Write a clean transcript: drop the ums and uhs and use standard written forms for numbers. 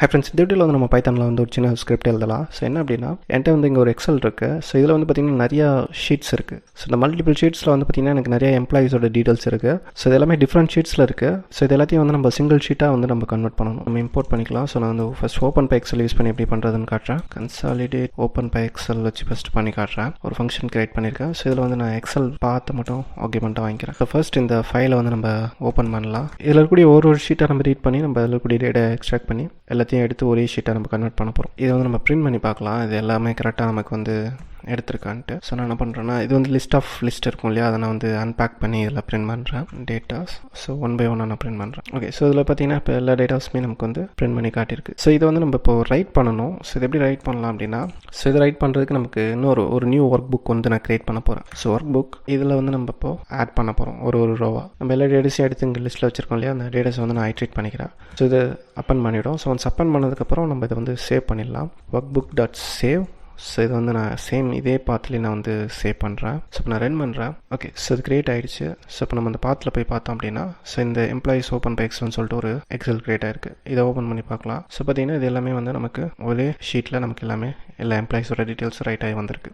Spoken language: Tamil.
ஹை ஃப்ரெண்ட்ஸ், இந்த வீடியோவில் வந்து நம்ம பைத்தானில் வந்து ஒரு சின்ன ஸ்கிரிப்ட் எழுதலாம். ஸோ என்ன அப்படின்னா, என்கிட்ட வந்து இங்கே ஒரு எக்ஸல் இருக்குது. ஸோ இதில் வந்து பார்த்திங்கன்னா நிறையா ஷீட்ஸ் இருக்குது. ஸோ இந்த மல்டிபிள் ஷீட்ஸில் வந்து பார்த்திங்கன்னா எனக்கு நிறைய எம்ப்ளாயிஸோட டீட்டெயில்ஸ் இருக்குது. ஸோ இது எல்லாமே டிஃப்ரெண்ட் ஷீட்ஸில் இருக்குது. ஸோ இது எல்லாத்தையும் வந்து நம்ம சிங்கிள் ஷீட்டாக வந்து நம்ம கன்வெர்ட் பண்ணணும், நம்ம இம்போர்ட் பண்ணிக்கலாம். ஸோ நான் வந்து first open by Excel use பண்ணி எப்படி பண்ணுறதுன்னு காட்டுறேன். கன்சாலிடேட் ஓப்பன் பை எக்ஸல் வச்சு ஃபஸ்ட் பண்ணி காட்டுறேன். ஒரு ஃபங்க்ஷன் கிரியேட் பண்ணியிருக்கேன். ஸோ இதில் வந்து நான் எக்ஸல் பார்த்து மட்டும் ஆர்குமெண்ட்டாக வாங்கிக்கிறேன். ஸோ ஃபர்ஸ்ட் இந்த ஃபைலை வந்து நம்ம ஓப்பன் பண்ணலாம். இதில் இருக்கக்கூடிய ஒரு ஷீட்டை நம்ம ரீட் பண்ணி நம்ம இதில் இருக்கக்கூடிய டேட்டா எக்ஸ்ட்ராக்ட் பண்ணி எல்லாத்தையும் எடுத்து ஒரே ஷீட்டை நம்ம கன்வெர்ட் பண்ண போகிறோம். இதை வந்து நம்ம பிரிண்ட் பண்ணி பார்க்கலாம், இது எல்லாமே கரெக்டாக நமக்கு வந்து எடுத்துருக்கான்ட்டு. ஸோ நான் என்ன பண்ணுறேன்னா, இது வந்து லிஸ்ட் இருக்கும் இல்லையா, அதை நான் வந்து அன்பேக் பண்ணி இதில் பிரிண்ட் பண்ணுறேன் டேட்டாஸ். ஸோ 1 by 1 நான் பிரிண்ட் பண்ணுறேன். ஓகே, ஸோ இதில் பார்த்தீங்கன்னா இப்போ எல்லா டேட்டாஸுமே நமக்கு வந்து பிரிண்ட் பண்ணி காட்டியிருக்கு. ஸோ இதை வந்து நம்ம இப்போ ரைட் பண்ணணும். ஸோ இது எப்படி ரைட் பண்ணலாம் அப்படின்னா, ஸோ இதை ரைட் பண்ணுறதுக்கு நமக்கு ஒரு நியூ ஒர்க் புக் வந்து நான் கிரியேட் பண்ண போகிறேன். ஸோ ஒர்க் புக் இதில் வந்து நம்ம இப்போ ஆட் பண்ண போகிறோம் ஒரு ரோவாக. நம்ம எல்லா டேட்டாஸையும் எடுத்து இங்கே லிஸ்ட்டில் வச்சிருக்கோம் இல்லையா, அந்த டேட்டாஸை வந்து நான் ஐட்ரேட் பண்ணிக்கிறேன். ஸோ இதை அப்பன் பண்ணிவிடும். ஸோ ஒன்ஸ் அப்பன் பண்ணதுக்கப்புறம் நம்ம இதை வந்து சேவ் பண்ணிடலாம். Work book dot save. So இது வந்து நான் சேம் இதே பாத்துலேயே நான் வந்து சேவ் பண்ணுறேன். ஸோ இப்போ நான் ரன் பண்ணுறேன். ஓகே, ஸோ இது கிரியேட் ஆகிடுச்சு. ஸோ இப்போ நம்ம அந்த பாத்தில் போய் பார்த்தோம் அப்படின்னா, ஸோ இந்த எம்ப்ளாயிஸ் ஓப்பன் பை எக்ஸல்னு சொல்லிட்டு ஒரு எக்ஸல் கிரியேட் ஆயிருக்கு. இதை ஓப்பன் பண்ணி பார்க்கலாம். ஸோ பார்த்தீங்கன்னா இது எல்லாமே வந்து நமக்கு ஒரே ஷீட்டில் நமக்கு எல்லாமே எல்லா எம்ப்ளாயிஸோட டீட்டெயில்ஸ் ரைட் ஆகி வந்திருக்கு.